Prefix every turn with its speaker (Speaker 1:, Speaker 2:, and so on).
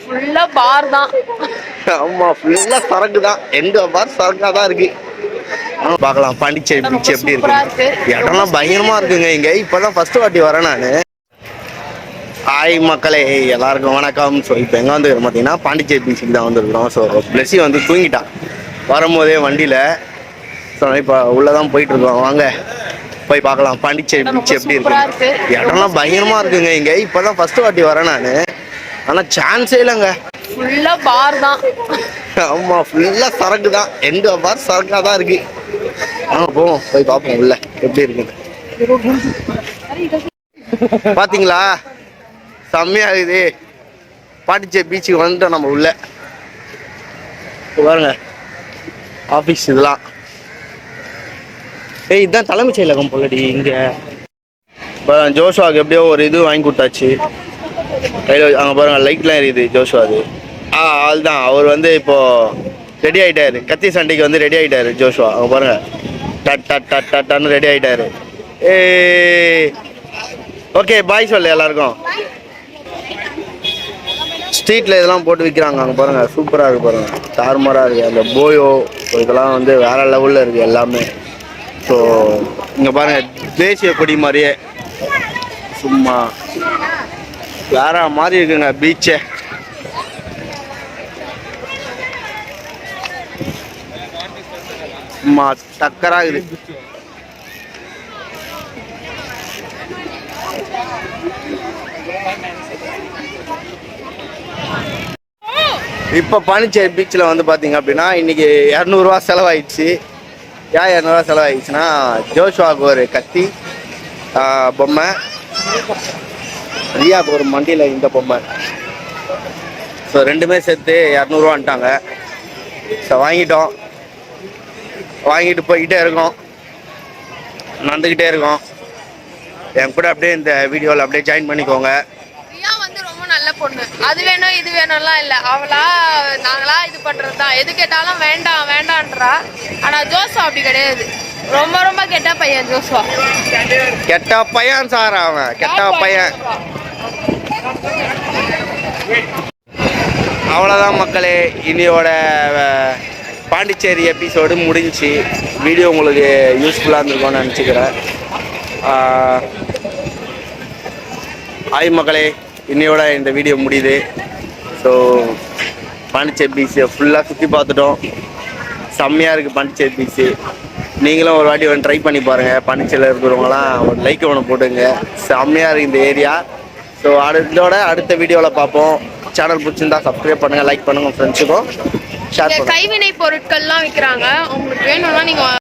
Speaker 1: ஃபுல்லா பார் தான்.
Speaker 2: ஆமா, ஃபுல்லா சரக்கு தான். எங்க பார் சரக்கா தான் இருக்கு. பார்க்கலாம் பாண்டிச்சேரி பீச் எப்படி இருக்கு. இடம்லாம் பயங்கரமா இருக்குங்க இங்க. இப்பதான் ஃபர்ஸ்ட் வாட்டி வரேன் நானு. ஹாய் மக்களே, எல்லாருக்கும் வணக்கம். ஸோ இப்போ எங்கே வந்து பார்த்தீங்கன்னா பாண்டிச்சேரி பீச்சுக்கு தான் வந்துருக்குறோம். ஸோ பிளஸி வந்து தூங்கிட்டான் வரும்போதே வண்டியில். ஸோ இப்போ உள்ளதான் போயிட்டு இருக்கோம். வாங்க போய் பார்க்கலாம் பாண்டிச்சேரி பீச் எப்படி இருக்கு. இடம்லாம் பயங்கரமா இருக்குங்க இங்க. இப்பதான் ஃபர்ஸ்ட் வாட்டி வரேன் நானு. ஆனா சான்ஸே இல்லைங்க.
Speaker 1: ஃபுல்லா பார் தான்.
Speaker 2: ஆமா, ஃபுல்லா சரக்கு தான். எங்க பார் சரக்கா தான் இருக்கு. போவோம், போய் பார்ப்போம் உள்ள எப்படி இருக்குது. பாத்தீங்களா, செம்மையா இருக்குது. பாண்டிச்சேரி பீச்சுக்கு வந்துட்டோம் நம்ம உள்ள. பாருங்க ஆபீஸ் இதெல்லாம். இதுதான் தலைமைச் செயலகம் போலடி இங்க. ஜோஷுவாக்கு எப்படியோ ஒரு இது வாங்கி கொடுத்தாச்சு கையில். அங்கே பாருங்க லைட்லாம் எரியுது ஜோஷுவாது. அதுதான் அவர் வந்து இப்போ ரெடி ஆகிட்டாரு. கத்தி சண்டைக்கு வந்து ரெடி ஆகிட்டாரு ஜோஷுவா. அவங்க பாருங்க டட் டட் டட் டட்டான்னு ரெடி ஆகிட்டாரு. ஓகே பாய் சொல்லு எல்லாருக்கும். ஸ்ட்ரீட்டில் இதெல்லாம் போட்டு விற்கிறாங்க. அங்கே பாருங்கள் சூப்பராக இருக்குது பாருங்கள். தாறுமாறாக இருக்குது. அந்த போயோ இதெல்லாம் வந்து வேறு லெவலில் இருக்குது எல்லாமே. ஸோ இங்கே பாருங்கள் தேசிய கொடி மாதிரியே சும்மா வேற மாதிரி இருக்குங்க பீச்சே. சும்மா டக்கராக இருக்குது. இப்போ பாண்டிச்சேரி பீச்சில் வந்து பார்த்தீங்க அப்படின்னா இன்றைக்கி 200 செலவாயிடுச்சு. ஏன் 200 செலவாயிடுச்சுன்னா ஜோஷுவாவுக்கு ஒரு கத்தி பொம்மை, ரியாவுக்கு ஒரு மண்டியில் இந்த பொம்மை. ஸோ ரெண்டுமே சேர்த்து 200 ஸோ வாங்கிட்டோம். வாங்கிட்டு போய்கிட்டே இருக்கோம், நடந்துக்கிட்டே இருக்கோம். என் கூட அப்படியே இந்த வீடியோவில் அப்படியே ஜாயின் பண்ணிக்கோங்க.
Speaker 1: நல்ல பொண்ணு. அது வேணும் இது வேணும்லாம் இல்லை. அவளா நாங்களா இது பண்றது தான். எது கேட்டாலும் வேண்டாம் வேண்டான்றா. ஆனா ஜோஷுவா அப்படி கிடையாது. ரொம்ப ரொம்ப கெட்ட பையன் ஜோஷுவா.
Speaker 2: கெட்ட பையன் சார் அவன். கெட்ட பையன். அவ்வளோதான் மக்களே, இன்னையோட பாண்டிச்சேரி எபிசோடு முடிஞ்சிச்சு. வீடியோ உங்களுக்கு யூஸ்ஃபுல்லாக இருந்திருக்கும்னு நினச்சிக்கிறேன். ஹாய் மக்களே, இன்னையோட இந்த வீடியோ முடியுது. ஸோ பாண்டிச்சேரி பீச்சை ஃபுல்லாக சுற்றி பார்த்துட்டோம். செம்மையாக இருக்குது பாண்டிச்சேரி பீச்சு. நீங்களும் ஒரு வாட்டி ட்ரை பண்ணி பாருங்கள். பாண்டிச்சேரியில் இருக்கிறவங்களாம் ஒரு லைக் ஒன்று போட்டுங்க. செம்மையாக இருக்குது இந்த ஏரியா. ஸோ இதோட அடுத்த வீடியோவில் பார்ப்போம். சேனல் பிடிச்சிருந்தா சப்ஸ்கிரைப் பண்ணுங்கள், லைக் பண்ணுங்கள், ஃப்ரெண்ட்ஸுக்கும் ஷேர் பண்ணுங்கள்.
Speaker 1: கைவினை பொருட்கள்லாம் விற்கிறாங்க. உங்களுக்கு வேணும்னா நீங்கள்